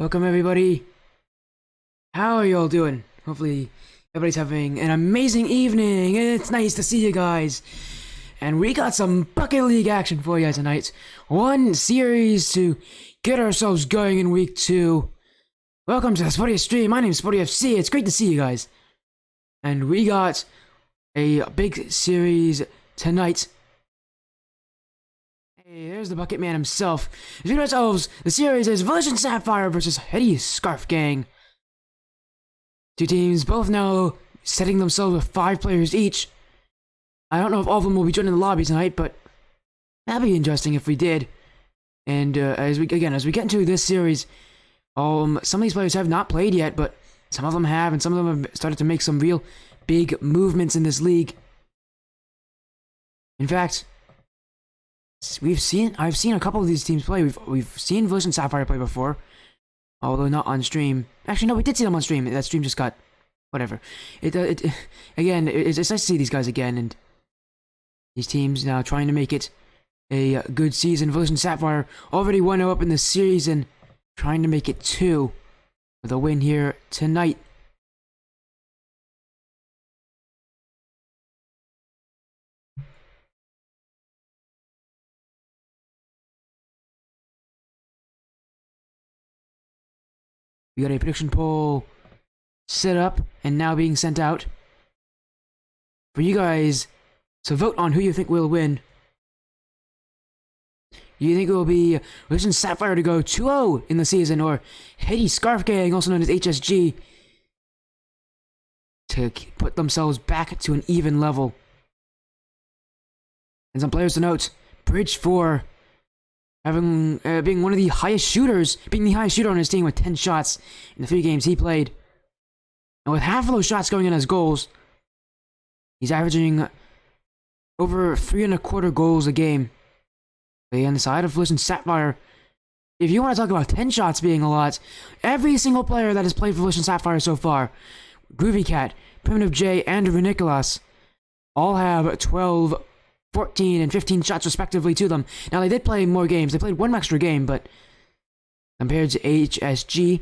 Welcome everybody. How are you all doing? Hopefully everybody's having an amazing evening. It's nice to see you guys. And we got some Bucket League action for you tonight. One series to get ourselves going in week 2. Welcome to the Sporty stream. My name's Sporty FC. It's great to see you guys. And we got a big series tonight. Hey, there's the Bucket Man himself. Between ourselves, the series is Volition Sapphire versus Heady Scarf Gang. Two teams both now setting themselves with 5 players each. I don't know if all of them will be joining the lobby tonight, but that'd be interesting if we did. And as we get into this series, some of these players have not played yet, but some of them have, and some of them have started to make some real big movements in this league. In fact, I've seen a couple of these teams play. We've seen Volition Sapphire play before, although not on stream. Actually, no, we did see them on stream. That stream just got whatever. It's nice to see these guys again, and these teams now trying to make it a good season. Volition Sapphire already 1-0 up in the series and trying to make it 2 with a win here tonight. We got a prediction poll set up and now being sent out for you guys to vote on who you think will win. You think it will be Volition Sapphire to go 2-0 in the season, or Heady Scarf Gang, also known as HSG, to put themselves back to an even level? And some players to note: Bridge 4 being one of the highest shooters, being the highest shooter on his team with 10 shots in the 3 games he played. And with half of those shots going in as goals, he's averaging over 3.25 goals a game. But on the side of Volition Sapphire, if you want to talk about 10 shots being a lot, every single player that has played for Volition Sapphire so far, Groovy Cat, Primitive J, and Renicolas, all have 12, 14, and 15 shots respectively to them. Now, they did play more games. They played 1 extra game, but compared to HSG,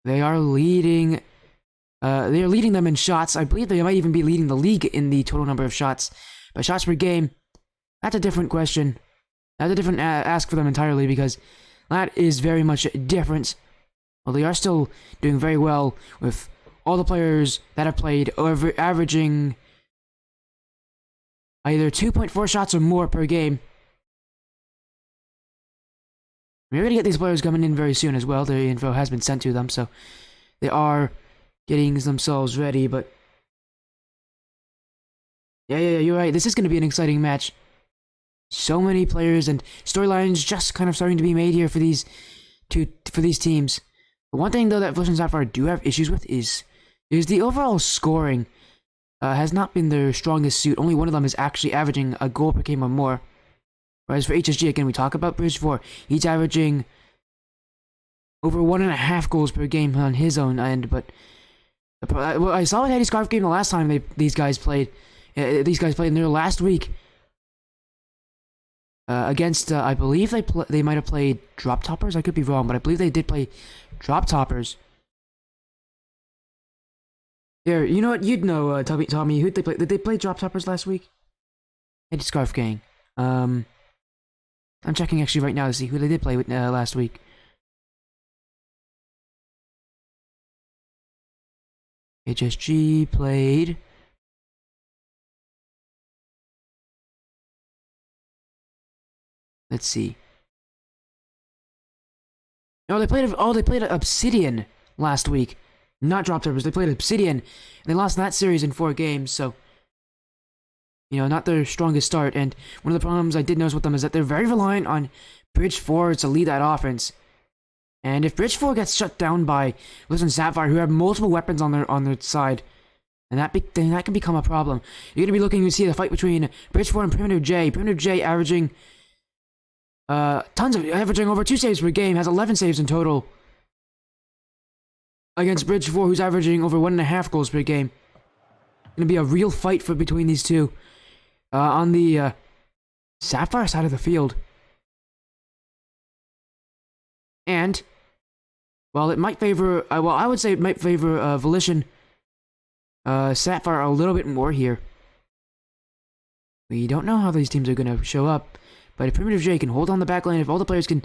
they are leading. They are leading them in shots. I believe they might even be leading the league in the total number of shots. But shots per game, that's a different question. That's a different ask for them entirely, because that is very much different. Well, they are still doing very well with all the players that have played averaging either 2.4 shots or more per game. We're going to get these players coming in very soon as well. Their info has been sent to them, so they are getting themselves ready. But yeah, you're right. This is going to be an exciting match. So many players and storylines just kind of starting to be made here for these teams. But one thing though that Volition Sapphire do have issues with is the overall scoring. Has not been their strongest suit. Only one of them is actually averaging a goal per game or more. Whereas for HSG, again, we talk about Bridge 4. He's averaging over 1.5 goals per game on his own end. But I saw with Heady Scarf Game the last time these guys played. These guys played in their last week against. I believe they might have played Drop Toppers. I could be wrong, but I believe they did play Drop Toppers. Here, you know what? You'd know, Tommy. Who'd they play? Did they play Drop Toppers last week? Heady Scarf Gang. I'm checking actually right now to see who they did play with last week. HSG played. Let's see. No, they played. Oh, they played Obsidian last week. Not Drop Toppers. They played Obsidian, and they lost that series in 4 games, so, you know, not their strongest start. And one of the problems I did notice with them is that they're very reliant on Bridge 4 to lead that offense. And if Bridge 4 gets shut down by Volition Sapphire, who have multiple weapons on their side, and then that can become a problem. You're going to be looking to see the fight between Bridge 4 and Primitive J. Primitive J averaging averaging over 2 saves per game, has 11 saves in total, against Bridge 4, who's averaging over 1.5 goals per game. Gonna be a real fight between these two. On the Sapphire side of the field. And While it might favor, well, I would say it might favor Volition, Sapphire a little bit more here. We don't know how these teams are going to show up, but if Primitive J can hold on the back lane, if all the players can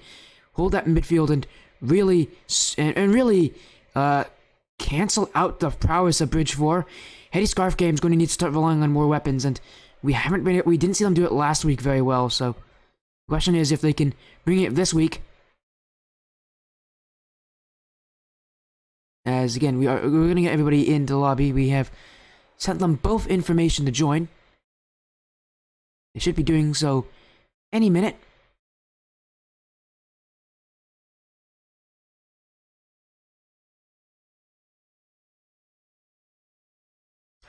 hold that midfield and really, cancel out the prowess of Bridge 4, Heady Scarf Game is going to need to start relying on more weapons, and we didn't see them do it last week very well, so the question is if they can bring it this week. As again, we're going to get everybody into the lobby. We have sent them both information to join. They should be doing so any minute.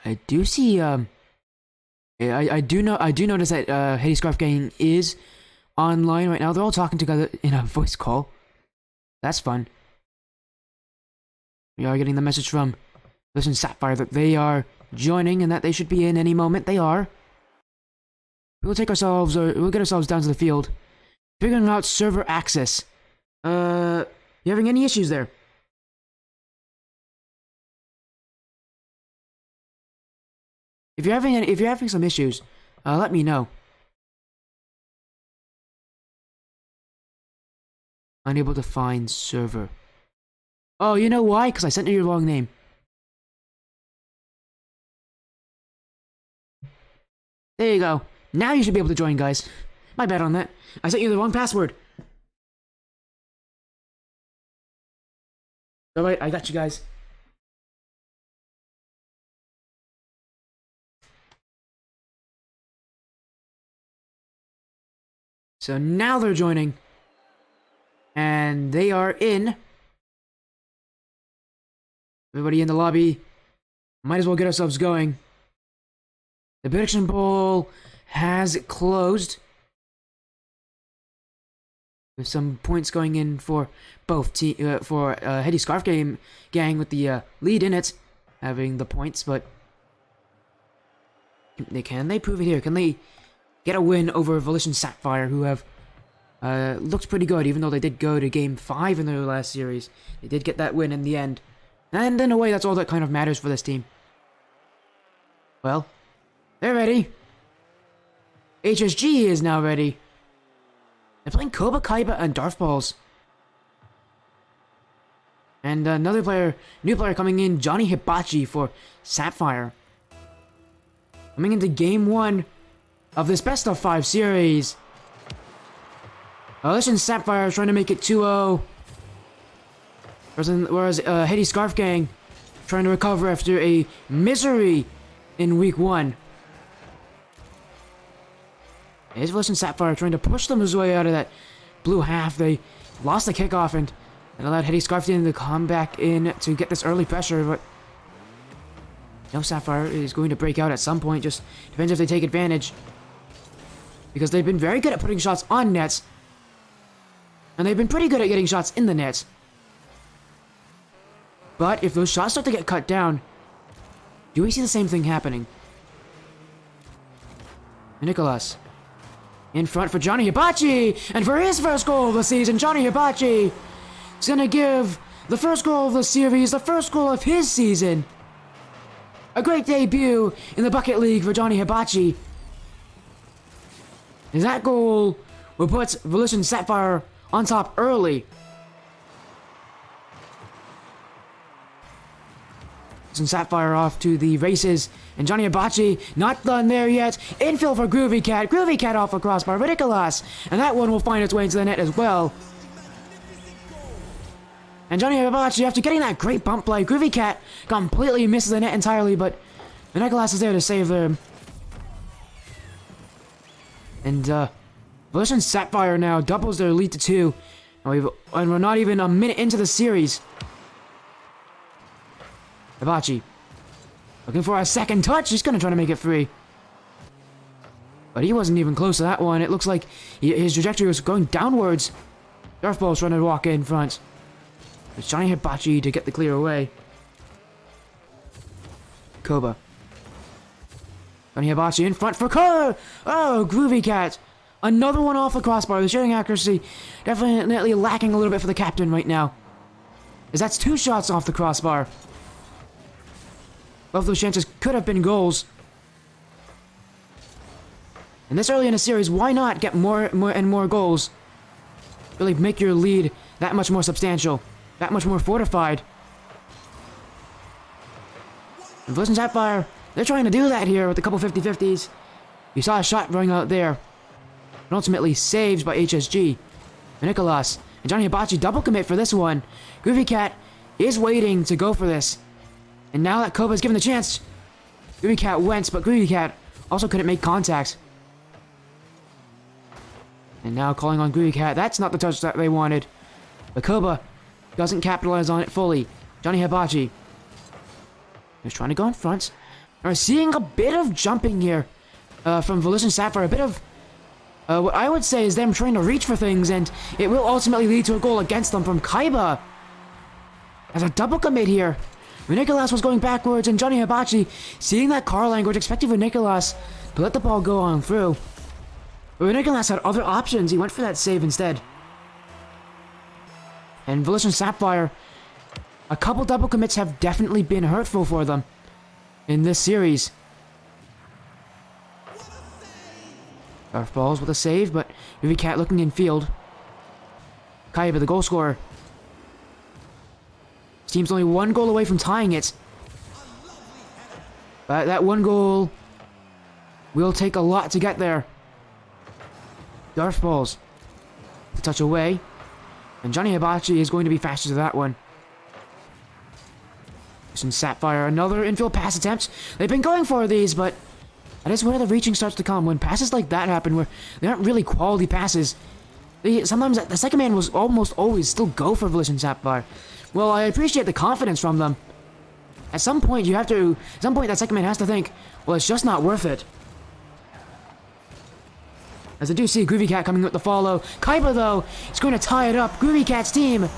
I do see, I do notice that, Heady Scarf Gang is online right now. They're all talking together in a voice call. That's fun. We are getting the message from Volition Sapphire that they are joining and that they should be in any moment. They are. We'll get ourselves down to the field. Figuring out server access. You having any issues there? If you're having some issues, let me know. Unable to find server. Oh, you know why? Because I sent you your wrong name. There you go. Now you should be able to join, guys. My bad on that. I sent you the wrong password. Alright, I got you guys. So now they're joining. And they are in. Everybody in the lobby. Might as well get ourselves going. The prediction poll has closed. With some points going in for both for Heady Scarf Gang with the lead in it, having the points, but can they prove it here? Can they get a win over Volition Sapphire, who have looked pretty good, even though they did go to Game 5 in their last series. They did get that win in the end. And in a way, that's all that kind of matters for this team. Well, they're ready. HSG is now ready. They're playing Koba Kaiba and Darth Balls. And another player, new player coming in, Johnny Hibachi for Sapphire. Coming into Game 1 of this Best of 5 series. Volition Sapphire trying to make it 2-0. Whereas Heady Scarf Gang trying to recover after a misery in Week 1. It's Volition Sapphire trying to push them his way out of that blue half. They lost the kickoff and allowed Heady Scarf Gang to come back in to get this early pressure, but no, Sapphire is going to break out at some point. Just depends if they take advantage. Because they've been very good at putting shots on nets. And they've been pretty good at getting shots in the nets. But if those shots start to get cut down, do we see the same thing happening? Nicholas in front for Johnny Hibachi, and for his first goal of the season, Johnny Hibachi is gonna give the first goal of the series, the first goal of his season. A great debut in the Bucket League for Johnny Hibachi. And that goal will put Volition Sapphire on top early. Some Sapphire off to the races, and Johnny Hibachi not done there yet. Infield for Groovy Cat. Groovy Cat off a crossbar, ridiculous, and that one will find its way into the net as well. And Johnny Hibachi, after getting that great bump play, Groovy Cat completely misses the net entirely, but Nicholas is there to save them. And Volition Sapphire now doubles their lead to 2, and we're not even a minute into the series. Hibachi looking for a second touch. He's gonna try to make it free, but he wasn't even close to that one. It looks like his trajectory was going downwards. Darth Ball's trying to walk in front. It's Johnny Hibachi to get the clear away. Koba. Johnny Hibachi in front for Koba. Oh, Groovy Cat. Another one off the crossbar. The shooting accuracy definitely lacking a little bit for the captain right now. as that's 2 shots off the crossbar. Both those chances could have been goals. And this early in a series, why not get more and more goals? Really make your lead that much more substantial, that much more fortified. And Volition Sapphire, they're trying to do that here with a couple 50-50s. You saw a shot going out there. And ultimately saved by HSG. And Nicholas and Johnny Hibachi double commit for this one. Groovy Cat is waiting to go for this. And now that Koba's given the chance, Groovy Cat went, but Groovy Cat also couldn't make contact. And now calling on Groovy Cat, that's not the touch that they wanted. But Koba doesn't capitalize on it fully. Johnny Hibachi is trying to go in front. We're seeing a bit of jumping here from Volition Sapphire, a bit of what I would say is them trying to reach for things, and it will ultimately lead to a goal against them from Kaiba. As a double commit here. Nicholas was going backwards, and Johnny Hibachi, seeing that car language, expecting for Nicholas to let the ball go on through. But Nicholas had other options. He went for that save instead. And Volition Sapphire, a couple double commits have definitely been hurtful for them in this series. Darth Balls with a save, but Groovy Cat looking in field. Kaiba, the goal scorer. His team's only 1 goal away from tying it. But that 1 goal will take a lot to get there. Darth Balls. The touch away. And Johnny Hibachi is going to be faster to that one. Some Sapphire, another infield pass attempt. They've been going for these, but that is where the reaching starts to come. When passes like that happen, where they aren't really quality passes, sometimes the second man will almost always still go for Volition Sapphire. Well, I appreciate the confidence from them. At some point, that second man has to think, well, it's just not worth it. As I do see Groovy Cat coming with the follow. Kaiba, though, is going to tie it up. Groovy Cat's team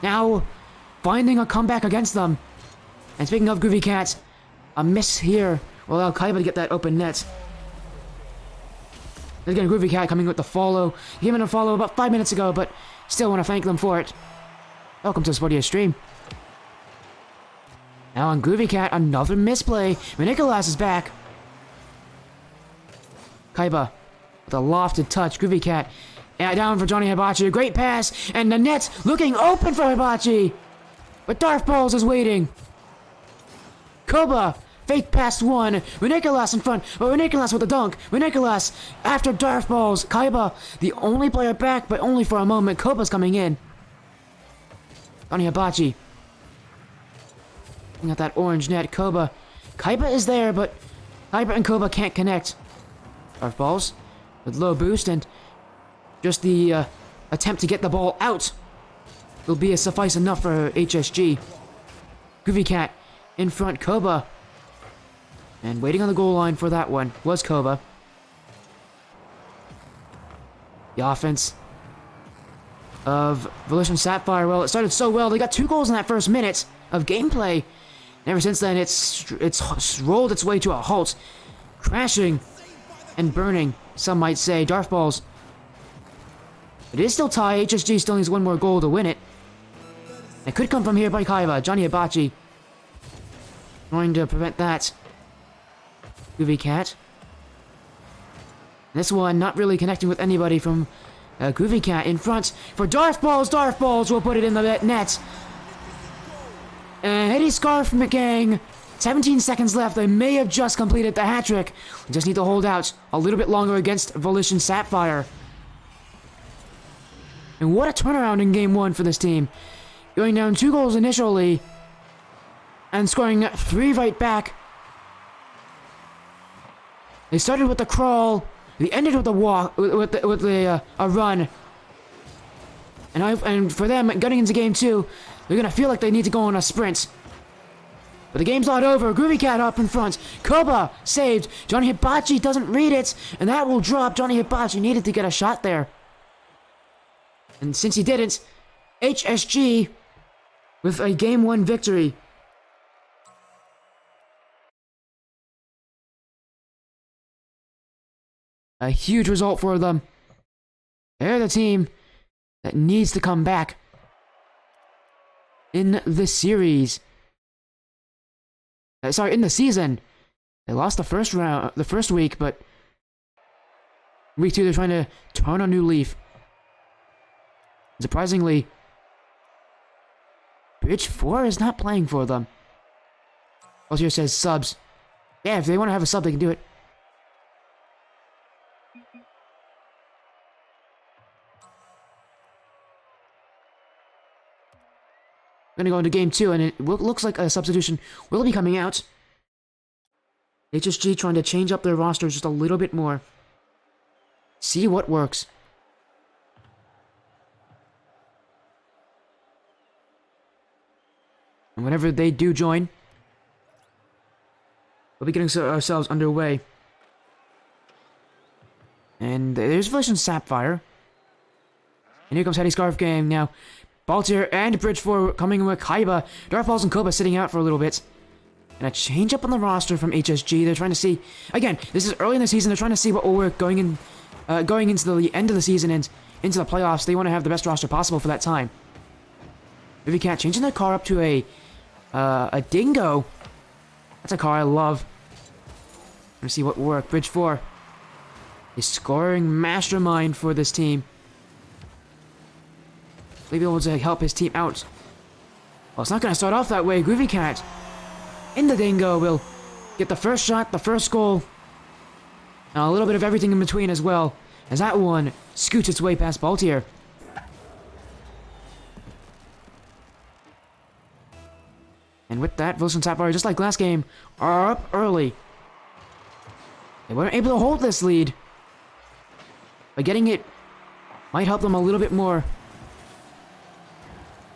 now finding a comeback against them. And speaking of Groovy Cat, a miss here will allow Kaiba to get that open net. There's again Groovy Cat coming with the follow. He gave him a follow about 5 minutes ago, but still want to thank them for it. Welcome to the Sportia stream. Now on Groovy Cat, another misplay. Nicholas is back. Kaiba with a lofted touch. Groovy Cat down for Johnny Hibachi. A great pass, and the net looking open for Hibachi. But Darth Balls is waiting. Koba, fake pass 1. Nicholas in front. But Nicholas with the dunk. Nicholas after Darth Balls. Kaiba, the only player back, but only for a moment. Koba's coming in. Johnny Hibachi. Looking at that orange net. Koba. Kaiba is there, but Kaiba and Koba can't connect. Darth Balls with low boost, and just the attempt to get the ball out will be a suffice enough for HSG. Groovy Cat in front. Koba. And waiting on the goal line for that one was Koba. The offense of Volition Sapphire, well, it started so well. They got 2 goals in that first minute of gameplay. And ever since then, it's rolled its way to a halt. Crashing and burning, some might say. Darth Balls. It is still tie. HSG still needs 1 more goal to win it. It could come from here by Kaiba. Johnny Hibachi trying to prevent that. Groovy Cat. This one not really connecting with anybody from Groovy Cat in front for Darth Balls. Darth Balls will put it in the net. And Heady Scarf McGang. 17 seconds left. They may have just completed the hat-trick. We just need to hold out a little bit longer against Volition Sapphire. And what a turnaround in Game 1 for this team. Going down 2 goals initially and scoring 3 right back. They started with a crawl. They ended with a walk, with a run. And for them, getting into Game 2, they're going to feel like they need to go on a sprint. But the game's not over. Groovy Cat up in front. Koba saved. Johnny Hibachi doesn't read it. And that will drop. Johnny Hibachi needed to get a shot there. And since he didn't, HSG with a Game 1 victory. A huge result for them. They're the team that needs to come back. in the series. Sorry, in the season. They lost the first week, but week 2 they're trying to turn a new leaf. Surprisingly, Bridge 4 is not playing for them. Also here says subs. Yeah, if they want to have a sub, they can do it. Gonna go into game 2, and it looks like a substitution will be coming out. HSG trying to change up their roster just a little bit more. See what works. And whenever they do join, we'll be getting ourselves underway. And there's Volition Sapphire. And here comes Heady Scarf Gang now. Baltier and Bridge 4 coming with Kaiba. Darkballs and Koba sitting out for a little bit. And a change up on the roster from HSG. They're trying to see... Again, this is early in the season. They're trying to see what will work going into the end of the season and into the playoffs. They want to have the best roster possible for that time. Movie Cat changing their car up to a Dingo. That's a car I love. Let's see what will work. Bridge 4 is scoring mastermind for this team. Will be able to help his team out. Well, it's not going to start off that way. Groovy Cat in the Dingo will get the first shot, the first goal, and a little bit of everything in between as well, as that one scoots its way past Baltier. And with that, Volition Sapphire, just like last game, are up early. They weren't able to hold this lead, but getting it might help them a little bit more.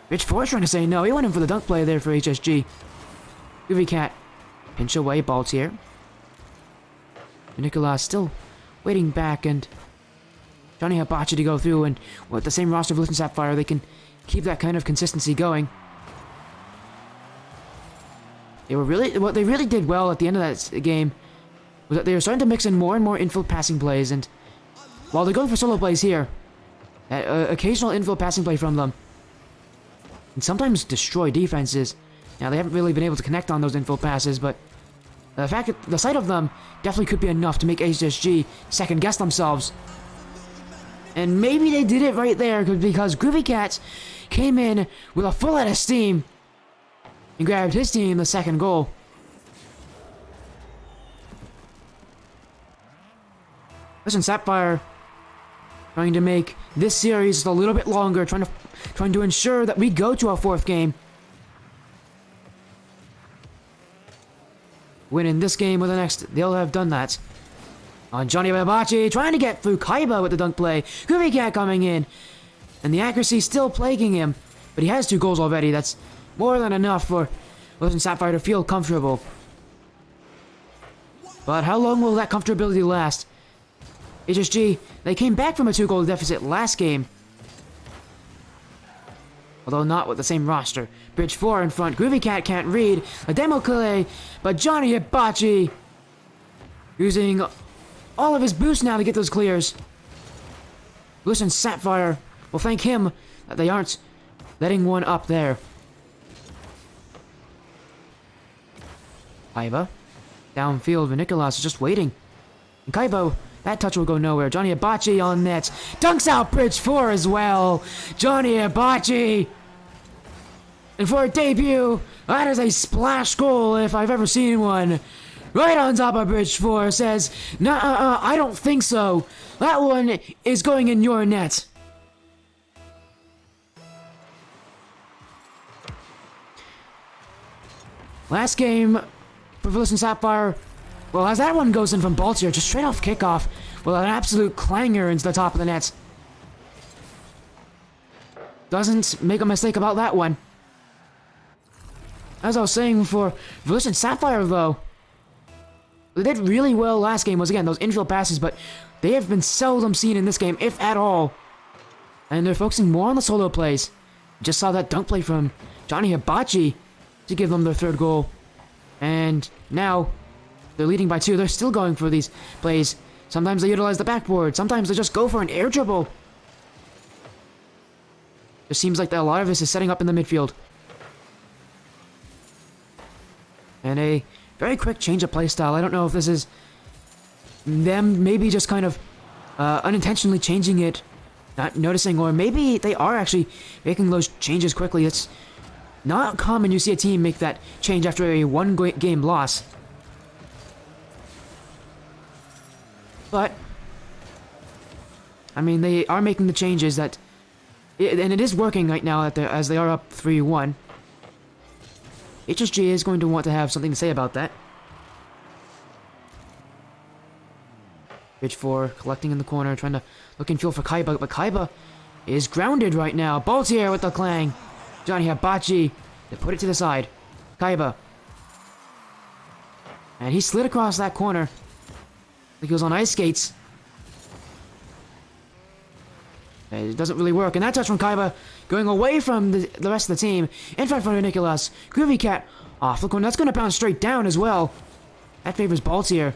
Rich 4 trying to say no. He went in for the dunk play there for HSG. Groovy Cat pinch away, Baltier. Nicolas still waiting back, and Johnny Hibachi to go through, and with the same roster of Volition Sapphire, they can keep that kind of consistency going. What they really did well at the end of that game was that they were starting to mix in more and more infield passing plays, and while they're going for solo plays here, that occasional infield passing play from them and sometimes destroy defenses. Now, they haven't really been able to connect on those infield passes, but the fact that the sight of them definitely could be enough to make HSG second-guess themselves. And maybe they did it right there because Groovy Cat came in with a full head of steam and grabbed his team the second goal. Listen, Sapphire trying to make this series just a little bit longer, trying to ensure that we go to our 4th game. Winning this game or the next, they'll have done that. On Johnny Hibachi, trying to get through Kaiba with the dunk play. Groovy Cat coming in, and the accuracy still plaguing him, but he has 2 goals already. That's more than enough for Volition Sapphire to feel comfortable. But how long will that comfortability last? HSG, they came back from a 2-goal deficit last game, although not with the same roster. Bridge 4 in front. Groovy Cat can't read. A demo play, but Johnny Hibachi using all of his boost now to get those clears. Volition Sapphire will thank him that they aren't letting one up there. Kaiba downfield, but Nicolas is just waiting. And Kaiba, that touch will go nowhere. Johnny Hibachi on net. Dunks out Bridge 4 as well. Johnny Hibachi. And for a debut, that is a splash goal if I've ever seen one. Right on top of Bridge 4 says, "Nah, I don't think so. That one is going in your net." Last game for Volition Sapphire, well, as that one goes in from Baltier, just straight off kickoff, with an absolute clanger into the top of the net. Doesn't make a mistake about that one. As I was saying for Volition Sapphire, though, they did really well last game, was again those infield passes, but they have been seldom seen in this game, if at all. And they're focusing more on the solo plays. Just saw that dunk play from Johnny Hibachi to give them their 3rd goal. And now they're leading by 2. They're still going for these plays. Sometimes they utilize the backboard. Sometimes they just go for an air dribble. It seems like a lot of this is setting up in the midfield. And a very quick change of playstyle. I don't know if this is them maybe just kind of unintentionally changing it, not noticing, or maybe they are actually making those changes quickly. It's not common you see a team make that change after a one-game loss. But, I mean, they are making the changes that... and it is working right now as they are up 3-1. HSG is going to want to have something to say about that. Bridge 4 collecting in the corner, trying to look and feel for Kaiba, but Kaiba is grounded right now. Baltier with the clang. Johnny Hibachi, they put it to the side. Kaiba. And he slid across that corner. Like he was on ice skates. It doesn't really work. And that touch from Kaiba going away from the rest of the team. In front of Nicholas. Groovy Cat off the corner. That's going to bounce straight down as well. That favors Baltier.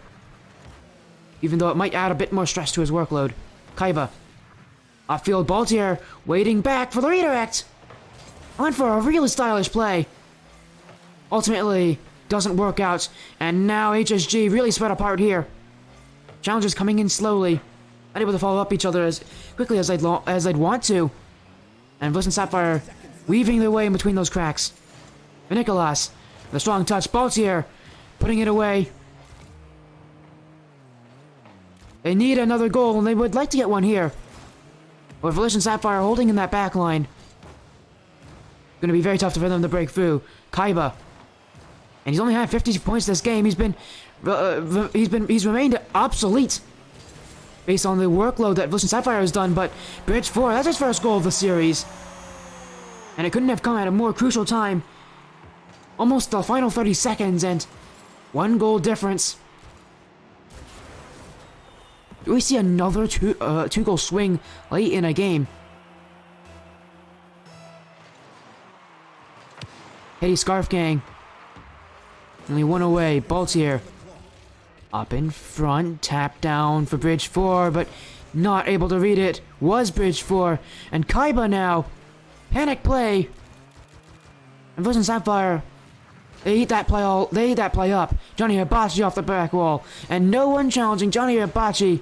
Even though it might add a bit more stress to his workload. Kaiba. Offfield Baltier waiting back for the redirect. Went for a really stylish play. Ultimately, doesn't work out. And now HSG really spread apart here. Challengers coming in slowly. Unable to follow up each other as quickly as they'd want to. And Volition Sapphire weaving their way in between those cracks. Nicholas, the strong touch. Baltier putting it away. They need another goal, and they would like to get one here. But Volition Sapphire holding in that back line. Going to be very tough for them to break through. Kaiba. And he's only had 50 points this game. He's remained obsolete based on the workload that Volition Sapphire has done, but Bridge 4, that's his first goal of the series. And it couldn't have come at a more crucial time. Almost the final 30 seconds and one goal difference. Do we see another two-goal swing late in a game? Heady Scarf Gang. Only one away. Baltier. Up in front. Tap down for Bridge 4, but not able to read it. Was Bridge 4. And Kaiba now. Panic play. And Volition Sapphire. They eat that play up. Johnny Hibachi off the back wall. And no one challenging Johnny Hibachi.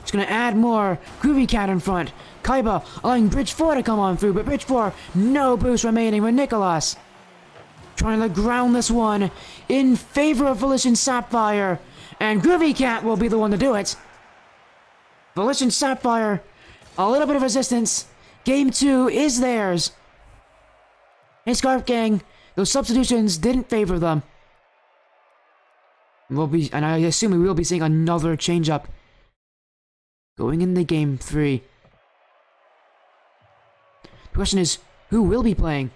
It's going to add more. Groovy Cat in front. Kaiba allowing Bridge 4 to come on through, but Bridge 4, no boost remaining with Nicholas. Trying to ground this one in favor of Volition Sapphire. And Groovy Cat will be the one to do it. Volition Sapphire, a little bit of resistance. Game 2 is theirs. Hey Scarf Gang, those substitutions didn't favor them. And I assume we will be seeing another change-up going into Game 3. The question is, who will be playing?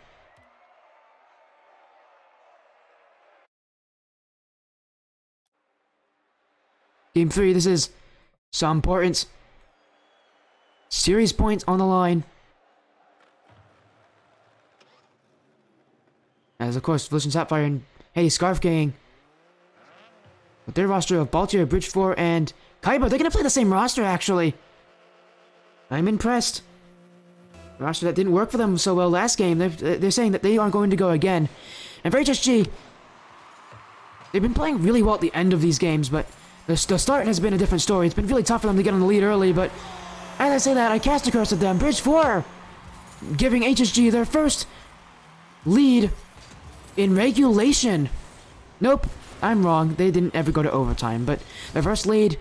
Game 3, this is so important. Series points on the line. As of course, Volition Sapphire and Heady Scarf Gang, with their roster of Baltier, Bridge 4, and Kaiba, they're gonna play the same roster actually. I'm impressed. Roster that didn't work for them so well last game. They're saying that they aren't going to go again. And for HSG, they've been playing really well at the end of these games, but the start has been a different story. It's been really tough for them to get on the lead early, but as I say that, I cast a curse at them. Bridge 4 giving HSG their first lead in regulation. Nope, I'm wrong. They didn't ever go to overtime, but their first lead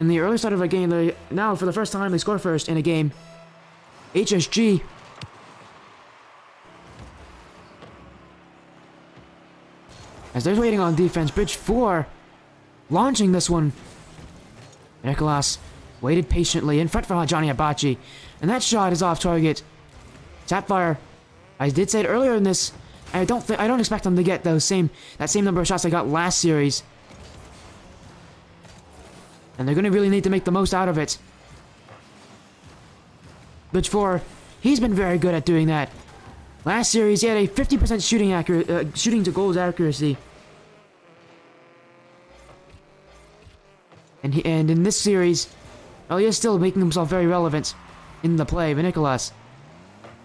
in the early start of a game. Now, for the first time, they score first in a game. HSG. As they're waiting on defense, Bridge 4 launching this one. Nicholas waited patiently in front for Johnny Hibachi, and that shot is off target. Sapphire, I did say it earlier in this, I don't expect them to get that same number of shots they got last series. And they're going to really need to make the most out of it. Bridge 4, he's been very good at doing that. Last series, he had a 50% shooting to goals accuracy. And in this series, well, he is still making himself very relevant in the play. But Nicholas,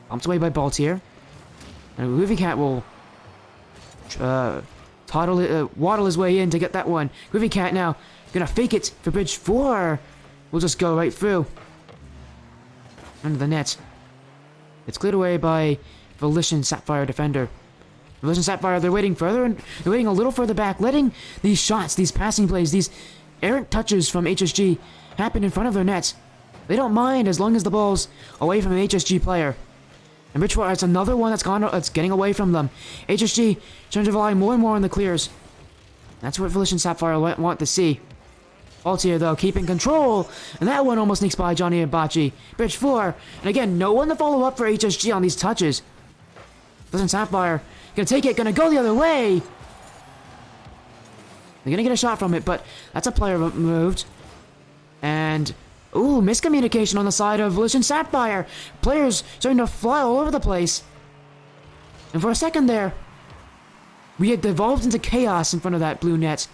bumped away by Baltier. And Groovy Cat will waddle his way in to get that one. Groovy Cat now gonna fake it for bridge 4. We'll just go right through. Under the net. It's cleared away by Volition Sapphire defender. Volition Sapphire, they're waiting further, and they're waiting a little further back, letting these shots, these passing plays, these errant touches from HSG happen in front of their nets. They don't mind as long as the ball's away from an HSG player. And bridge 4, it's another one that's getting away from them. HSG trying to rely more and more on the clears. That's what Volition Sapphire want to see. Altier, though, keeping control, and that one almost sneaks by Johnny and Bachi. Bridge 4, and again, no one to follow up for HSG on these touches. Volition Sapphire, gonna take it, gonna go the other way! They're gonna get a shot from it, but that's a player moved. And, ooh, miscommunication on the side of Volition Sapphire. Players starting to fly all over the place. And for a second there, we had devolved into chaos in front of that blue net.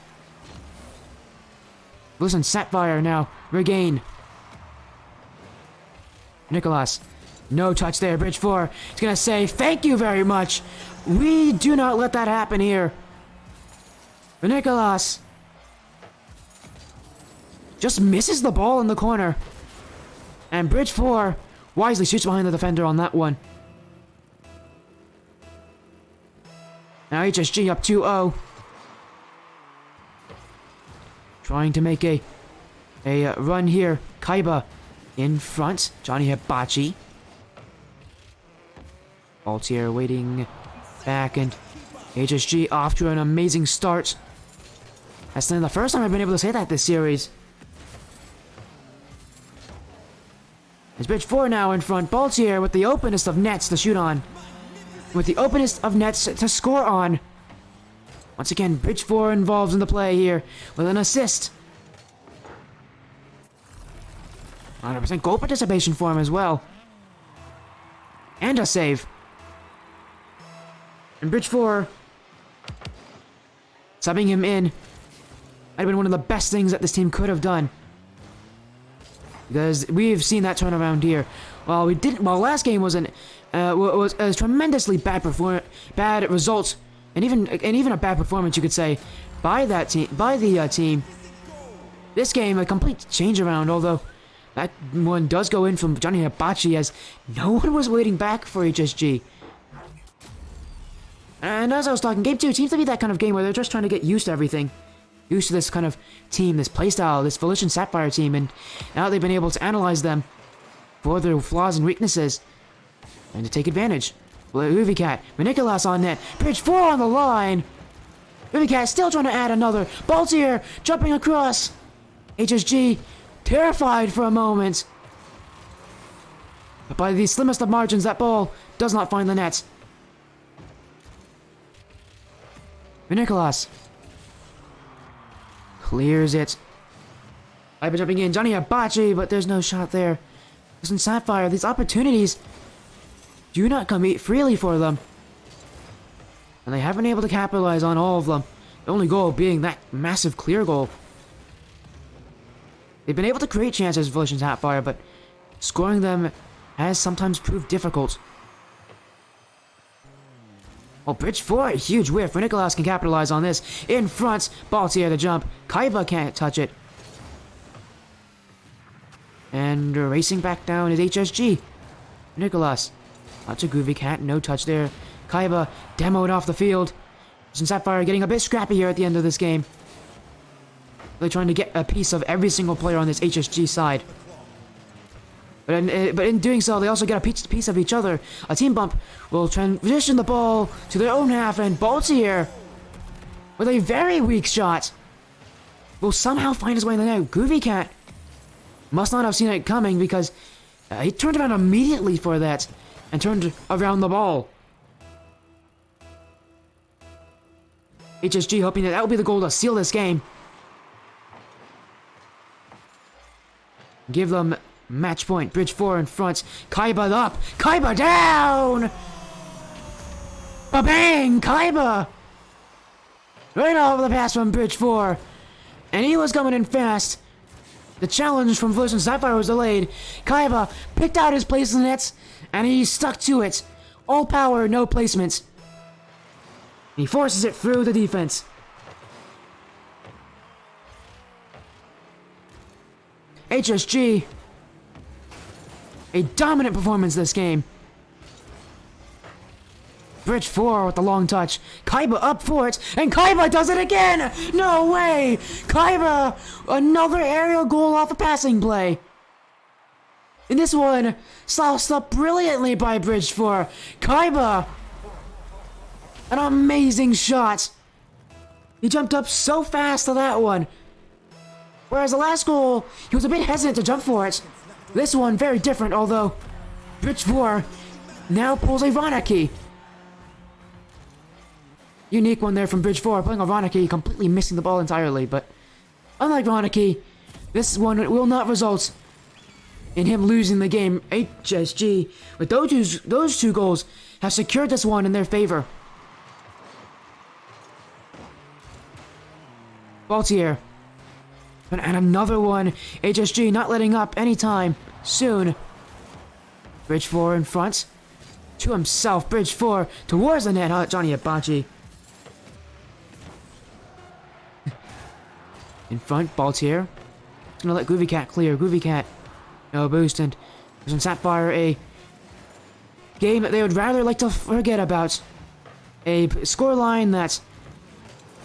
Volition Sapphire now regain. Nicholas, no touch there. Bridge 4 is gonna say thank you very much. We do not let that happen here. But Nicholas just misses the ball in the corner. And Bridge 4 wisely shoots behind the defender on that one. Now HSG up 2-0. Trying to make a run here. Kaiba in front. Johnny Hibachi. Altier waiting back, and HSG off to an amazing start. That's the first time I've been able to say that this series. It's Bridge 4 now in front. Altier with the openest of nets to shoot on. With the openest of nets to score on. Once again, Bridge 4 involved in the play here with an assist. 100% goal participation for him as well. And a save. And Bridge 4 subbing him in might have been one of the best things that this team could have done. Because we've seen that turnaround here. Well, last game was a tremendously bad result, and even a bad performance, you could say, by the team. This game, a complete change around, although that one does go in from Johnny Hibachi, as no one was waiting back for HSG. And as I was talking, game 2 seems to be that kind of game where they're just trying to get used to everything. Used to this kind of team, this playstyle, this Volition Sapphire team, and now they've been able to analyze them for their flaws and weaknesses, and to take advantage. Groovy Cat, Nicholas on net, Bridge 4 on the line! Groovy Cat still trying to add another, Altier jumping across! HSG terrified for a moment. But by the slimmest of margins, that ball does not find the net. Nicholas clears it. I've been jumping in, Johnny Hibachi, but there's no shot there. Listen, Sapphire, these opportunities do not come freely for them. And they haven't been able to capitalize on all of them. The only goal being that massive clear goal. They've been able to create chances, Volition Sapphire, but scoring them has sometimes proved difficult. Oh, Bridge 4, a huge whiff. Nicholas can capitalize on this. In front, Altier the jump. Kaiba can't touch it. And racing back down is HSG. Nicholas. Lots of Groovy Cat, no touch there. Kaiba demoed off the field. Sapphire getting a bit scrappy here at the end of this game. They're trying to get a piece of every single player on this HSG side. But in doing so, they also get a piece of each other. A team bump will transition the ball to their own half, and Altier, with a very weak shot, will somehow find his way in the net. Groovy Cat must not have seen it coming, because he turned around immediately for that and turned around the ball. HSG hoping that will be the goal to seal this game. Give them match point. Bridge 4 in front. Kaiba up. Kaiba down! Ba-bang! Kaiba! Right over the pass from Bridge 4. And he was coming in fast. The challenge from Volition Sapphire was delayed. Kaiba picked out his place in the nets, and he stuck to it. All power, no placement. He forces it through the defense. HSG. A dominant performance this game. Bridge 4 with the long touch. Kaiba up for it, and Kaiba does it again! No way! Kaiba, another aerial goal off a passing play. In this one, sauced up brilliantly by Bridge 4. Kaiba, an amazing shot. He jumped up so fast to that one. Whereas the last goal, he was a bit hesitant to jump for it. This one, very different, although Bridge 4 now pulls a Ronaki. Unique one there from Bridge 4, pulling a Ronaki, completely missing the ball entirely, but unlike Ronaki, this one will not result in him losing the game. HSG, with those two goals, have secured this one in their favor. Baltier. And another one. HSG not letting up anytime soon. Bridge 4 in front. To himself. Bridge 4 towards the net. Johnny Abachi. In front. Baltier. He's gonna let Groovy Cat clear. Groovy Cat. No boost. And there's in Sapphire a game that they would rather like to forget about. A scoreline that,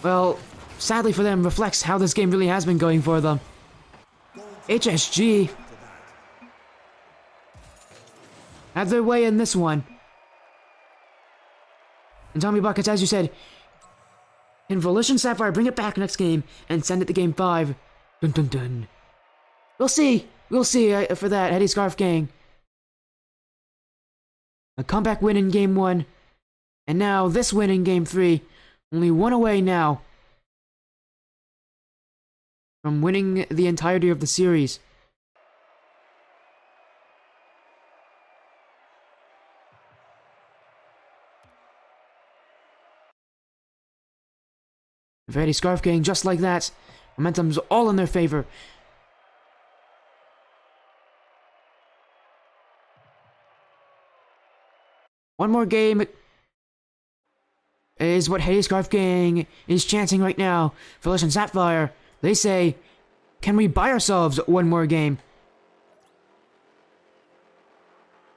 well, sadly for them, reflects how this game really has been going for them. HSG had their way in this one. And Tommy Buckets, as you said, can Volition Sapphire bring it back next game and send it to game 5? Dun dun dun. We'll see. We'll see for that, Heady Scarf Gang. A comeback win in game 1. And now this win in game 3. Only one away now from winning the entirety of the series. Heady Scarf Gang, just like that. Momentum's all in their favor. One more game is what Heady Scarf Gang is chanting right now. Volition Sapphire, they say, can we buy ourselves one more game?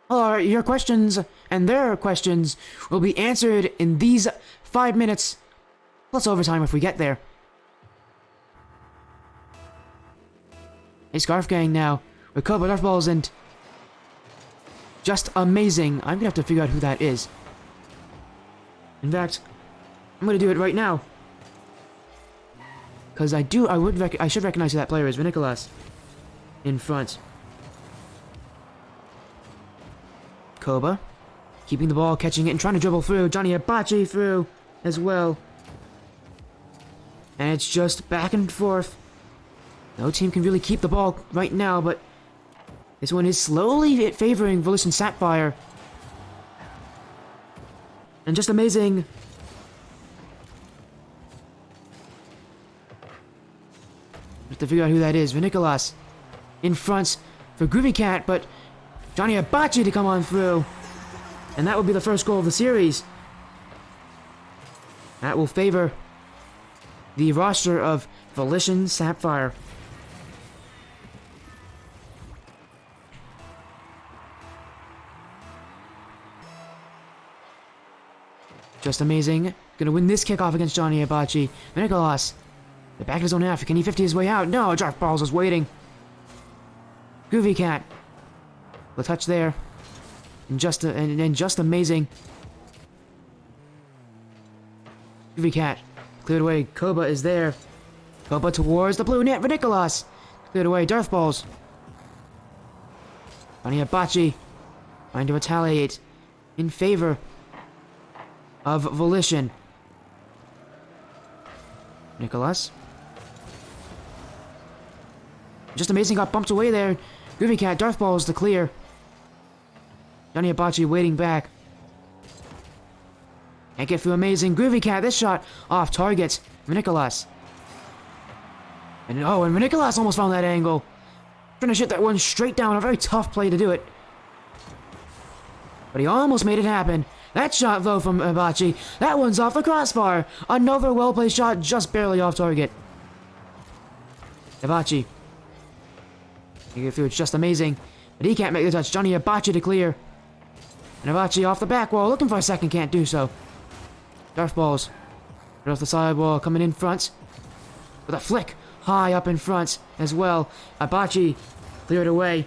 Well, your questions and their questions will be answered in these 5 minutes, plus overtime if we get there. Hey, Scarf Gang now, with Koba Darthballs and just amazing. I'm gonna have to figure out who that is. In fact, I'm gonna do it right now. Because I should recognize who that player is. Nicholas in front. Koba keeping the ball, catching it, and trying to dribble through. Johnny Abachi through as well. And it's just back and forth. No team can really keep the ball right now, but this one is slowly favoring Volition Sapphire. And just amazing. Have to figure out who that is. Nicholas in front for Groovy Cat, but Johnny Abachi to come on through. And that will be the first goal of the series. That will favor the roster of Volition Sapphire. Just amazing. Gonna win this kickoff against Johnny Abachi. Nicholas. The back of his own half. Can he 50 his way out? No, Darthballs is waiting. Groovy Cat. The touch there. And just amazing. Groovy Cat. Cleared away. Koba is there. Koba towards the blue net for Nicholas. Cleared away. Darthballs. Johnny Abachi. Trying to retaliate in favor of Volition. Nicholas. Just amazing, got bumped away there. Groovy Cat, Darthballs to clear. Johnny Abachi waiting back. Can't get through amazing. Groovy Cat, this shot off target. Nicholas. And Nicholas almost found that angle. Trying to shoot that one straight down. A very tough play to do it. But he almost made it happen. That shot, though, from Abachi, that one's off the crossbar. Another well-placed shot, just barely off target. Abachi. He get through, it's just amazing. But he can't make the touch. Johnny Hibachi to clear. And Hibachi off the back wall, looking for a second, can't do so. Darth balls. Right off the side wall, coming in front. With a flick, high up in front as well. Hibachi cleared away.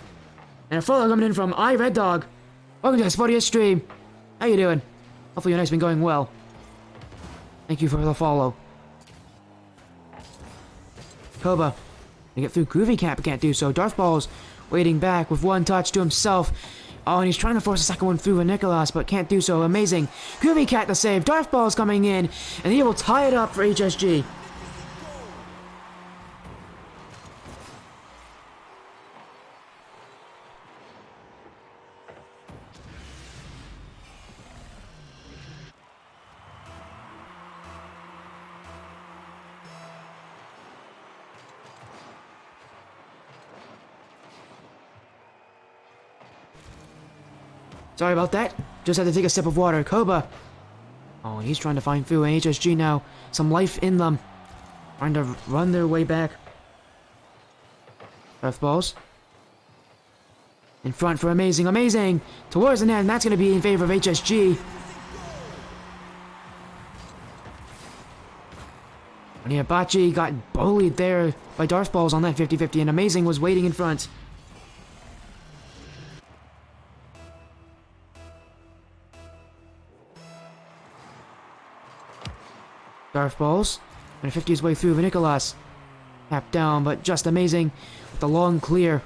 And a follow coming in from Red Dog. Welcome to the Spottiest stream. How you doing? Hopefully your night's been going well. Thank you for the follow. Koba. To get through Groovy Cat, but can't do so. Darth Balls waiting back with one touch to himself. Oh, and he's trying to force a second one through with Nicholas, but can't do so. Amazing. Groovy Cat to save. Darth Balls coming in, and he will tie it up for HSG. Sorry about that. Just had to take a sip of water. Koba. Oh, and he's trying to find through an HSG now. Some life in them. Trying to run their way back. Earth balls. In front for Amazing. Amazing! Towards the net, and that's going to be in favor of HSG. And Hibachi got bullied there by Darth Balls on that 50-50, and Amazing was waiting in front. Darth Balls. And 50 his way through Nicholas. Tap down, but just Amazing with the long clear.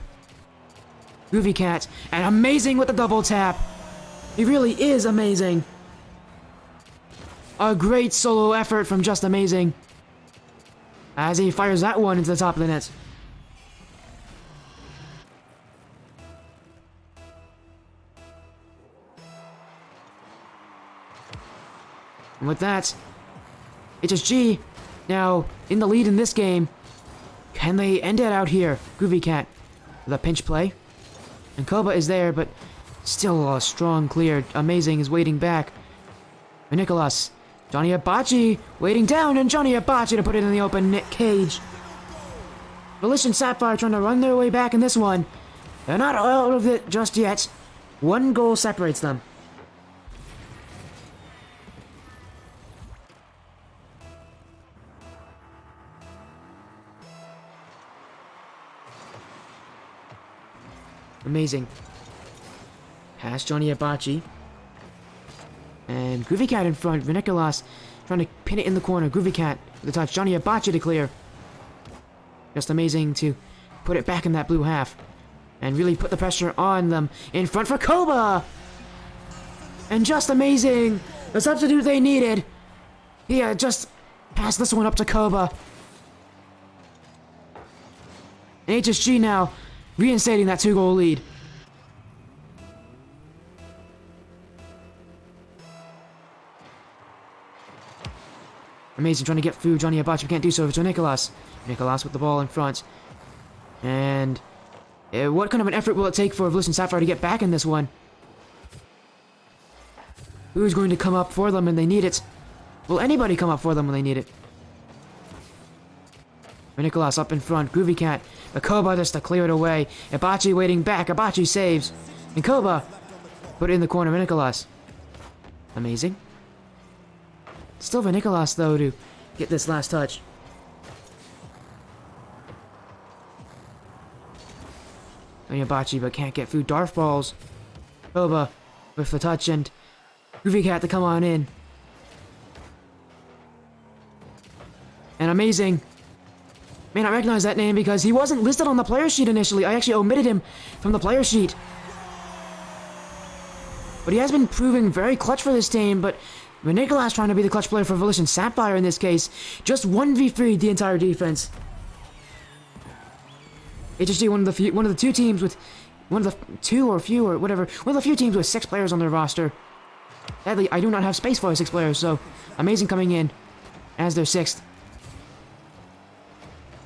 Groovy Cat. And Amazing with the double tap. He really is amazing. A great solo effort from Just Amazing. As he fires that one into the top of the net. And with that, HSG now in the lead in this game. Can they end it out here? Groovy Cat with a pinch play. And Koba is there, but still a strong clear. Amazing is waiting back. And Nicholas. Johnny Hibachi waiting down, and Johnny Hibachi to put it in the open cage. Volition Sapphire trying to run their way back in this one. They're not out of it just yet. One goal separates them. Amazing. Past Johnny Hibachi. And Groovy Cat in front. Vinicolas trying to pin it in the corner. Groovy Cat with the touch. Johnny Hibachi to clear. Just Amazing to put it back in that blue half. And really put the pressure on them. In front for Koba! And Just Amazing! The substitute they needed. Yeah, just pass this one up to Koba. And HSG now reinstating that 2-goal lead. Amazing trying to get through Johnny Hibachi, can't do so to Nicholas. Nicholas with the ball in front. And what kind of an effort will it take for Volition Sapphire to get back in this one? Who's going to come up for them when they need it? Will anybody come up for them when they need it? Nicholas up in front. Groovy Cat. But Koba just to clear it away. Hibachi waiting back. Hibachi saves. And Koba put it in the corner of Nicholas. Amazing. Still for Nicholas, though, to get this last touch. And Hibachi, but can't get through. Darth Balls. Koba with the touch, and Groovy Cat to come on in. And Amazing. May not recognize that name because he wasn't listed on the player sheet initially. I actually omitted him from the player sheet. But he has been proving very clutch for this team, but Nicholas trying to be the clutch player for Volition Sapphire in this case. Just 1v3 the entire defense. HSG, one of the two teams with one of the few teams with 6 players on their roster. Sadly, I do not have space for 6 players, so Amazing coming in as their 6th.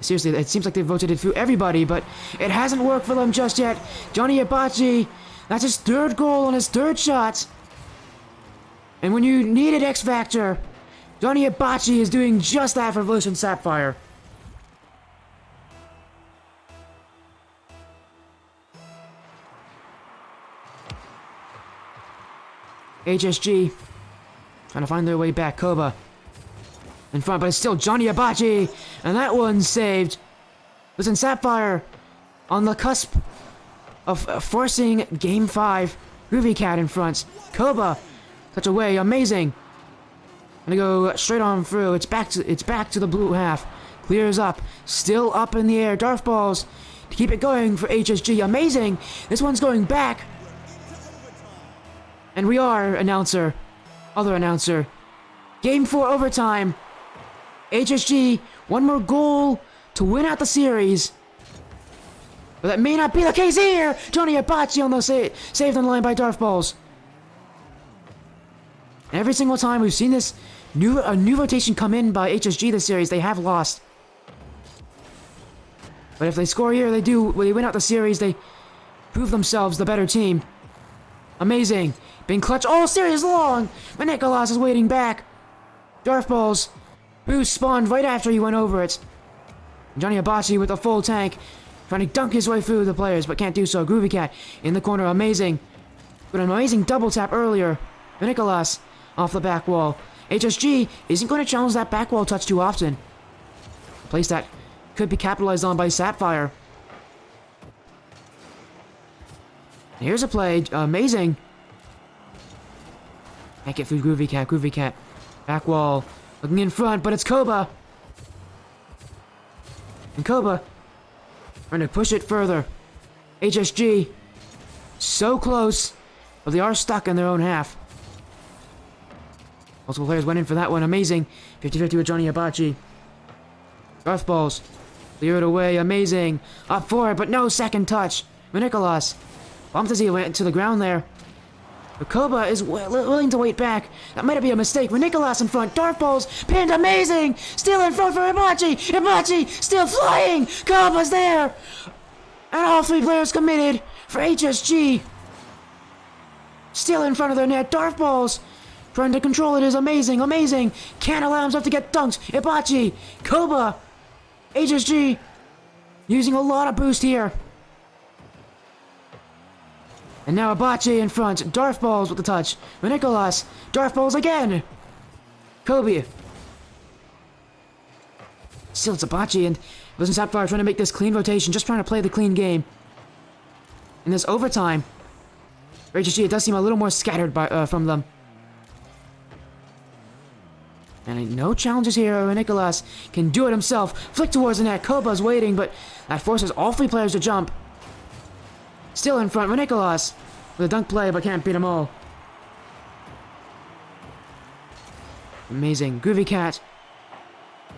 Seriously, it seems like they've rotated through everybody, but it hasn't worked for them just yet. Johnny Hibachi, that's his 3rd goal on his 3rd shot. And when you needed X Factor, Johnny Hibachi is doing just that for Volition Sapphire. HSG trying to find their way back. Koba in front, but it's still Johnny Abachi, and that one's saved. Listen, Sapphire on the cusp of forcing Game 5. Groovy Cat in front. Koba, touch away, amazing. Gonna go straight on through. It's back to the blue half. Clears up, still up in the air. Darth balls to keep it going for HSG. Amazing. This one's going back. And we are other announcer. Game 4 overtime. HSG, one more goal to win out the series. But that may not be the case here. Johnny Abachi on the saved on the line by Darth balls. Every single time we've seen this a new rotation come in by HSG this series, they have lost. But if they score here, they win out the series, they prove themselves the better team. Amazing. Been clutch all series long, but Nicholas is waiting back. Darth balls. Boost spawned right after he went over it. Johnny Abachi with a full tank, trying to dunk his way through the players, but can't do so. Groovy Cat in the corner, amazing. With an amazing double tap earlier. Nicholas off the back wall. HSG isn't going to challenge that back wall touch too often. A place that could be capitalized on by Sapphire. Here's a play, amazing. Can't get through Groovy Cat. Groovy Cat, back wall, looking in front, but it's Koba. And Koba trying to push it further. HSG so close, but they are stuck in their own half. Multiple players went in for that one. Amazing. 50-50 with Johnny Abachi. Darth balls. Clear it away. Amazing. Up for it, but no second touch. Nicholas bumped as he went to the ground there. But Koba is willing to wait back. That might be a mistake. Nicholas in front. Darth balls pinned. Amazing. Still in front for Abachi. Abachi still flying. Koba's there. And all three players committed for HSG. Still in front of their net. Darth balls trying to control it is amazing. Amazing. Can't allow himself to get dunked. Abachi. Koba. HSG using a lot of boost here. And now Abachi in front. Darth balls with the touch. Nicholas. Darth balls again. Kobe. Still it's Abachi, and listen, Sapphire trying to make this clean rotation, just trying to play the clean game. In this overtime, HSG, it does seem a little more scattered from them. And no challenges here. Nicholas can do it himself. Flick towards the net. Koba's waiting, but that forces all three players to jump. Still in front. Nicholas with a dunk play, but can't beat them all. Amazing. Groovy Cat.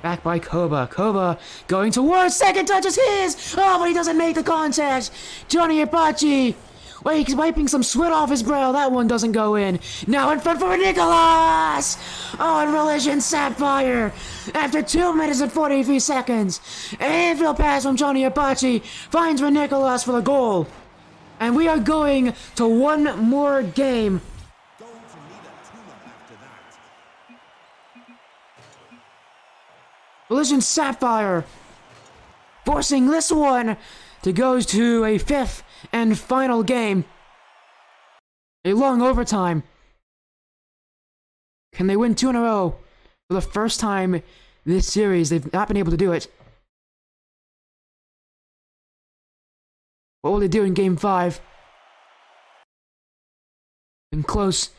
Back by Koba. Koba going towards second touch is his. Oh, but he doesn't make the contact. Johnny Abachi. Wait, he's wiping some sweat off his brow. That one doesn't go in. Now in front for Nicholas! Oh, and Volition Sapphire! After 2 minutes and 43 seconds, an infield pass from Johnny Abachi finds Nicholas for the goal. And we are going to one more game. Volition Sapphire forcing this one to go to a 5th and final game. A long overtime. Can they win 2 in a row? For the first time this series, they've not been able to do it. What will they do in Game 5? Been close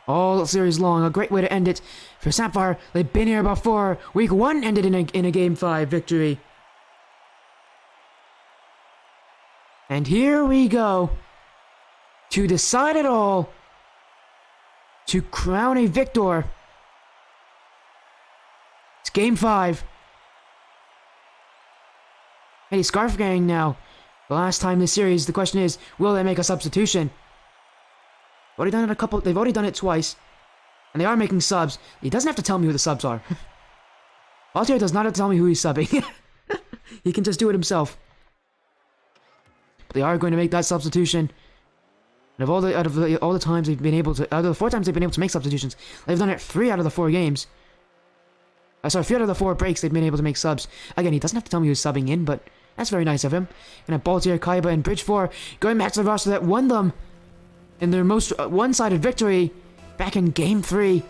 all series long. A great way to end it for Sapphire. They've been here before. Week 1 ended in a Game 5 victory. And here we go. To decide it all. To crown a victor. It's Game 5. Hey, Scarf Gang now. The last time this series, the question is, will they make a substitution? They've already done it twice. And they are making subs. He doesn't have to tell me who the subs are. Altier does not have to tell me who he's subbing. He can just do it himself. But they are going to make that substitution. And out of the times they've been able to, out of the 4 times they've been able to make substitutions, they've done it 3 out of the 4 games. 3 out of the 4 breaks they've been able to make subs. Again, he doesn't have to tell me who's subbing in, but that's very nice of him. And a Baltier, Kaiba, and Bridge 4 going back to the roster that won them in their most one-sided victory back in Game 3.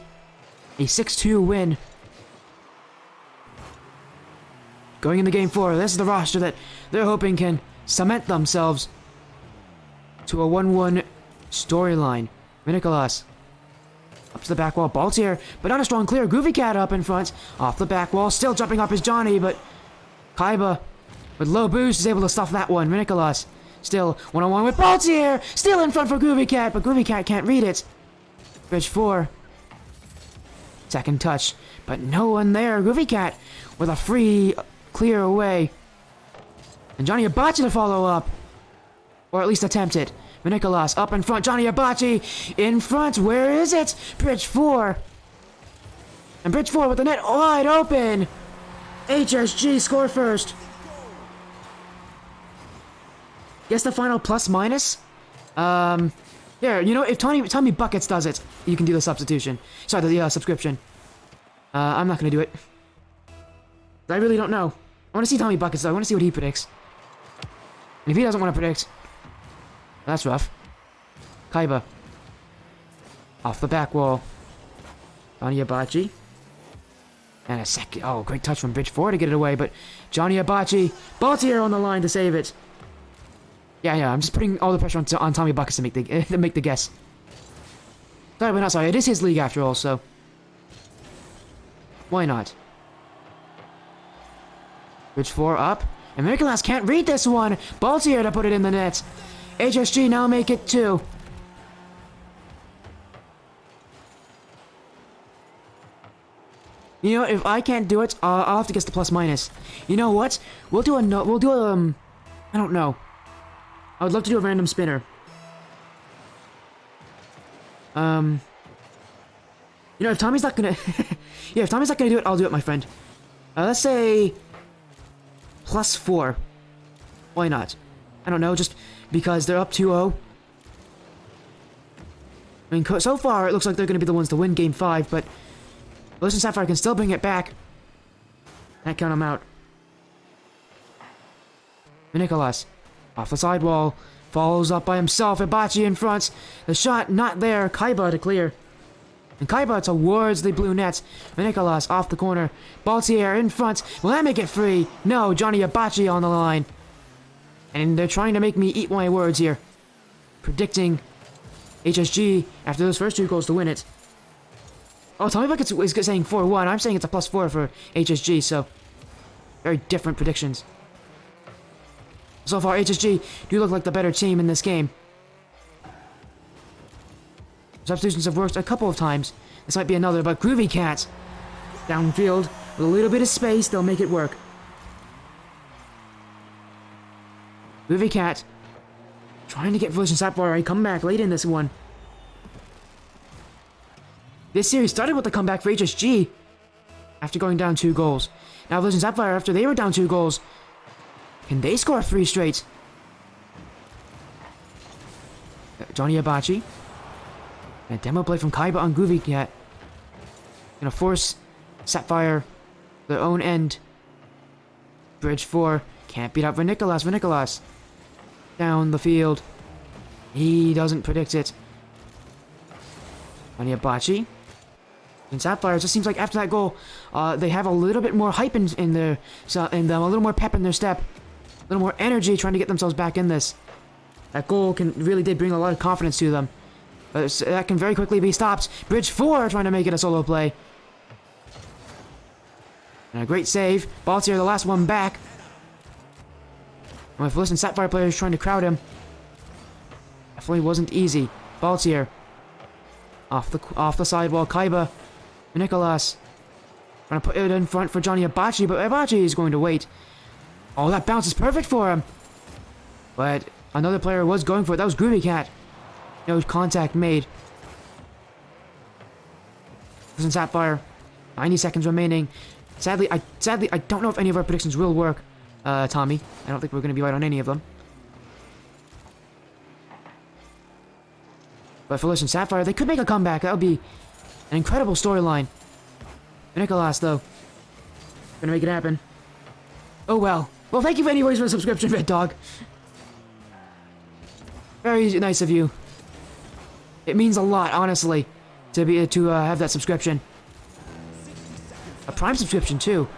A 6-2 win. Going into Game 4, this is the roster that they're hoping can cement themselves to a 1-1 storyline. Nicholas up to the back wall. Baltier, but not a strong clear. Groovy Cat up in front. Off the back wall. Still jumping up is Johnny, but Kaiba with low boost is able to stuff that one. Nicholas still one-on-one with Baltier. Still in front for Groovy Cat, but Groovy Cat can't read it. Bridge 4. Second touch, but no one there. Groovy Cat with a free clear away. And Johnny Abachi to follow up. Or at least attempt it. Nicholas up in front. Johnny Abachi in front. Where is it? Bridge 4. And Bridge 4 with the net wide open. HSG score first. Guess the final plus minus? Here, you know, if Tommy Buckets does it, you can do the substitution. Sorry, the subscription. I'm not gonna do it. I really don't know. I want to see Tommy Buckets though. I want to see what he predicts. And if he doesn't want to predict, that's rough. Kaiba. Off the back wall. Johnny Abachi. And a second. Oh, great touch from Bridge 4 to get it away, but Johnny Abachi. Baltier on the line to save it. Yeah, I'm just putting all the pressure on Tommy Buckets to make the guess. Sorry, but not sorry. It is his league after all, so why not? Bridge 4 up. And Nicholas can't read this one. Baltier to put it in the net. HSG now make it 2. You know, if I can't do it, I'll have to guess the plus minus. You know what? We'll do I don't know. I would love to do a random spinner. You know, if Tommy's not gonna... yeah, if Tommy's not gonna do it, I'll do it, my friend. Let's say... +4. Why not? I don't know, just because they're up 2-0. I mean, so far, it looks like they're gonna be the ones to win Game 5, but... Volition Sapphire can still bring it back. Can't count him out. Nicholas. Off the sidewall. Follows up by himself. Abachi in front. The shot not there. Kaiba to clear. And Kaiba towards the blue net. Nicholas off the corner. Baltier in front. Will that make it free? No. Johnny Abachi on the line. And they're trying to make me eat my words here. Predicting HSG after those first 2 goals to win it. Oh, Tommy Buckets is saying 4-1. I'm saying it's a +4 for HSG, so very different predictions. So far, HSG do look like the better team in this game. Substitutions have worked a couple of times. This might be another, but Groovy Cat downfield with a little bit of space, they'll make it work. Groovy Cat trying to get Volition Sapphire. I come back late in this one. This series started with the comeback for HSG after going down 2 goals. Now Volition Sapphire, after they were down 2 goals, can they score 3 straight? Johnny Abachi. And a demo play from Kaiba on Groovy Cat. Gonna force Sapphire their own end. Bridge 4. Can't beat up for Nicholas. Nicholas. Down the field. He doesn't predict it. Johnny Abachi. And Sapphire, it just seems like after that goal, they have a little bit more hype in them, a little more pep in their step. A little more energy trying to get themselves back in this. That goal really did bring a lot of confidence to them. But that can very quickly be stopped. Bridge 4 trying to make it a solo play. And a great save. Baltier, the last one back. With Volition Sapphire players trying to crowd him. Definitely wasn't easy. Baltier. Off the sidewall. Kaiba. Nicholas. Trying to put it in front for Johnny Abachi, but Abachi is going to wait. Oh, that bounce is perfect for him. But another player was going for it. That was Groovy Cat. No contact made. Volition Sapphire. 90 seconds remaining. Sadly, I don't know if any of our predictions will work, Tommy. I don't think we're going to be right on any of them. But Volition Sapphire, they could make a comeback. That would be an incredible storyline. Nicholas, though, gonna make it happen. Oh well. Well, thank you anyways for the subscription, Red Dog. Very nice of you. It means a lot, honestly. to have that subscription. A Prime subscription, too.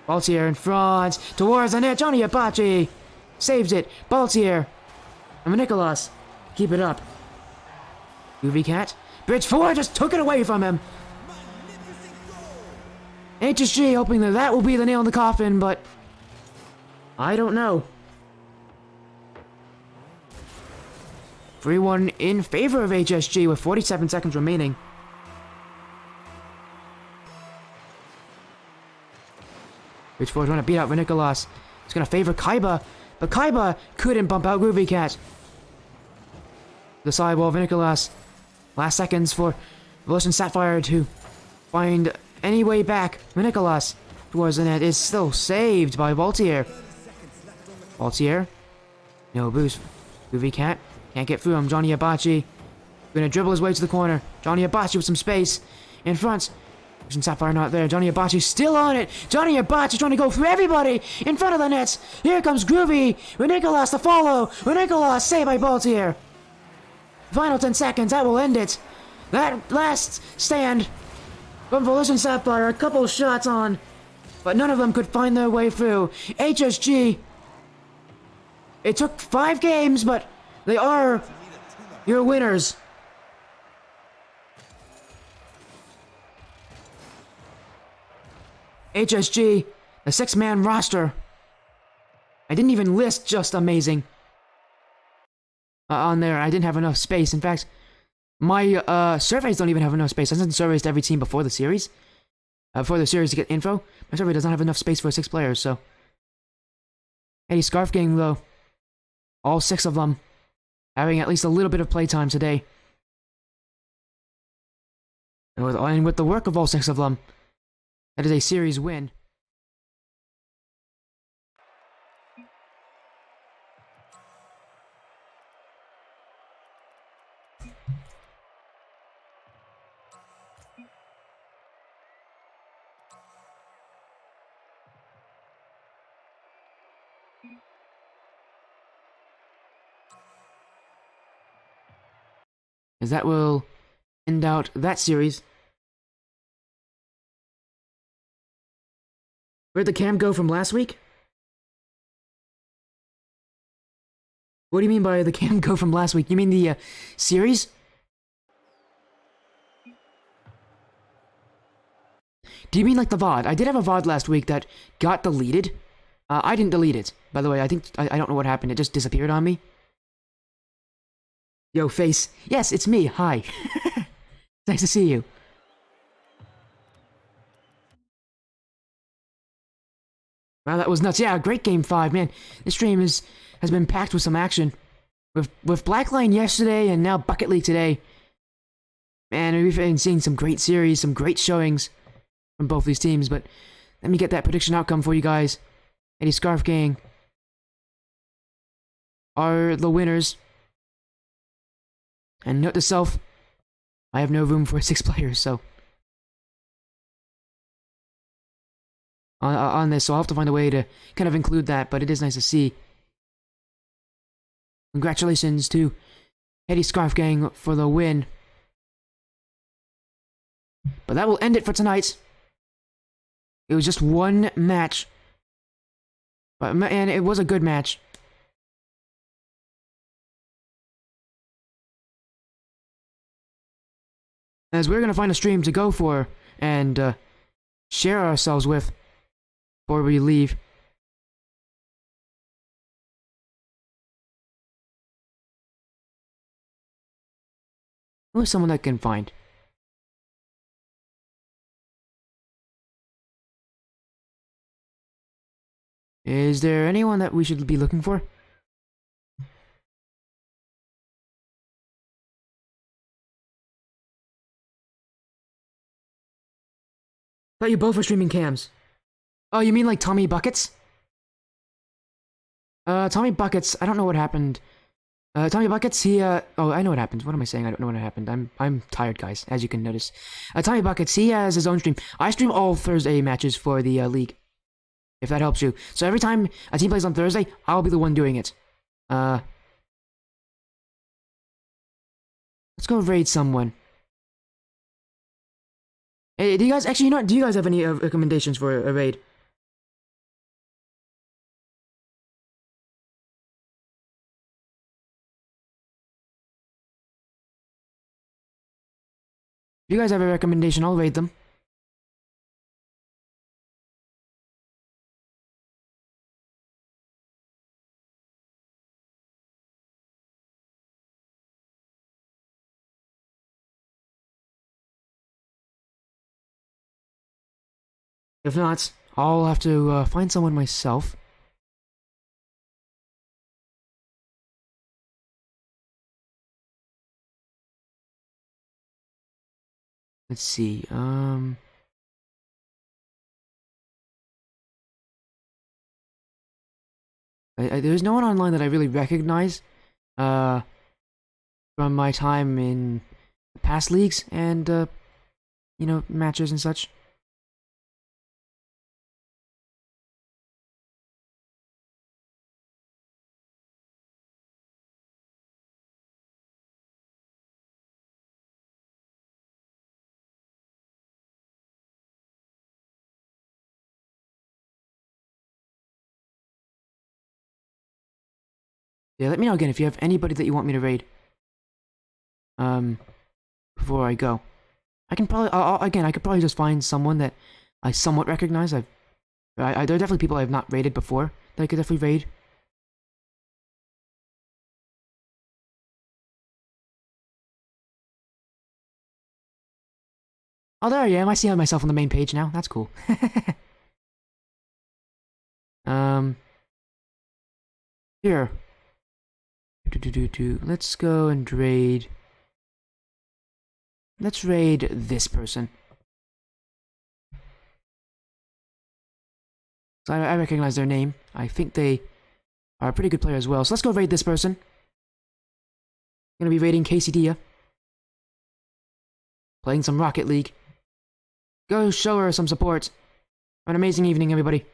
Baltier in front. Towards the net. Johnny Abachi. Saves it. Baltier. And Nicholas. Keep it up. UV Cat. Bridge 4 just took it away from him. HSG hoping that that will be the nail in the coffin, but I don't know. 3-1 in favor of HSG with 47 seconds remaining. Bridge 4 is going to beat out Nicholas. It's going to favor Kaiba, but Kaiba couldn't bump out Groovy Cat. The sidewall of Nicholas. Last seconds for Volition Sapphire to find any way back. Nicholas towards the net is still saved by Baltier. Baltier. No boost. Groovy Cat. Can't get through him. Johnny Abachi. Gonna dribble his way to the corner. Johnny Abachi with some space. In front. Volition Sapphire not there. Johnny Abachi still on it. Johnny Abachi trying to go through everybody in front of the nets. Here comes Groovy. With Nicholas to follow. With Nicholas saved by Baltier. Final 10 seconds, that will end it. That last stand from Volition Sapphire, a couple shots on, but none of them could find their way through. HSG, it took 5 games, but they are your winners. HSG, the 6-man roster. I didn't even list just amazing. On there, I didn't have enough space. In fact, my surveys don't even have enough space. I sent surveys to every team before the series. Before the series to get info. My survey does not have enough space for 6 players, so. Heady Scarf Gang, though. All 6 of them having at least a little bit of playtime today. And with the work of all 6 of them, that is a series win. As that will end out that series. Where'd the cam go from last week? What do you mean by the cam go from last week? You mean the series? Do you mean like the VOD? I did have a VOD last week that got deleted. I didn't delete it, by the way. I think I don't know what happened. It just disappeared on me. Yo, face. Yes, it's me. Hi. Nice to see you. Wow, that was nuts. Yeah, great game 5, man. This stream has been packed with some action. With Blackline yesterday and now Bucket League today. Man, we've been seeing some great series, some great showings from both these teams, but let me get that prediction outcome for you guys. Heady Scarf Gang are the winners. And note to self, I have no room for 6 players, so on this, so I'll have to find a way to kind of include that, but it is nice to see. Congratulations to Heady Scarf Gang for the win. But that will end it for tonight. It was just 1 match, and it was a good match. As we're gonna find a stream to go for and share ourselves with before we leave. Who's someone that can find? Is there anyone that we should be looking for? Thought you both were streaming cams. Oh, you mean like Tommy Buckets? Tommy Buckets, I don't know what happened. Tommy Buckets, he, oh, I know what happened. What am I saying? I don't know what happened. I'm tired, guys, as you can notice. Tommy Buckets, he has his own stream. I stream all Thursday matches for the, league. If that helps you. So every time a team plays on Thursday, I'll be the one doing it. Let's go raid someone. Hey, do you guys actually? You know what? Do you guys have any recommendations for a raid? If you guys have a recommendation, I'll raid them. If not, I'll have to find someone myself. Let's see. There's no one online that I really recognize. Uh, from my time in past leagues and you know, matches and such. Yeah, let me know again if you have anybody that you want me to raid. Before I go, I can probably again I could probably just find someone that I somewhat recognize. There are definitely people I've not raided before that I could definitely raid. Oh, there I am. I see myself on the main page now. That's cool. um, here. Let's go and raid. Let's raid this person. So I recognize their name. I think they are a pretty good player as well. So let's go raid this person. I'm gonna be raiding KCDia. Playing some Rocket League. Go show her some support. Have an amazing evening, everybody.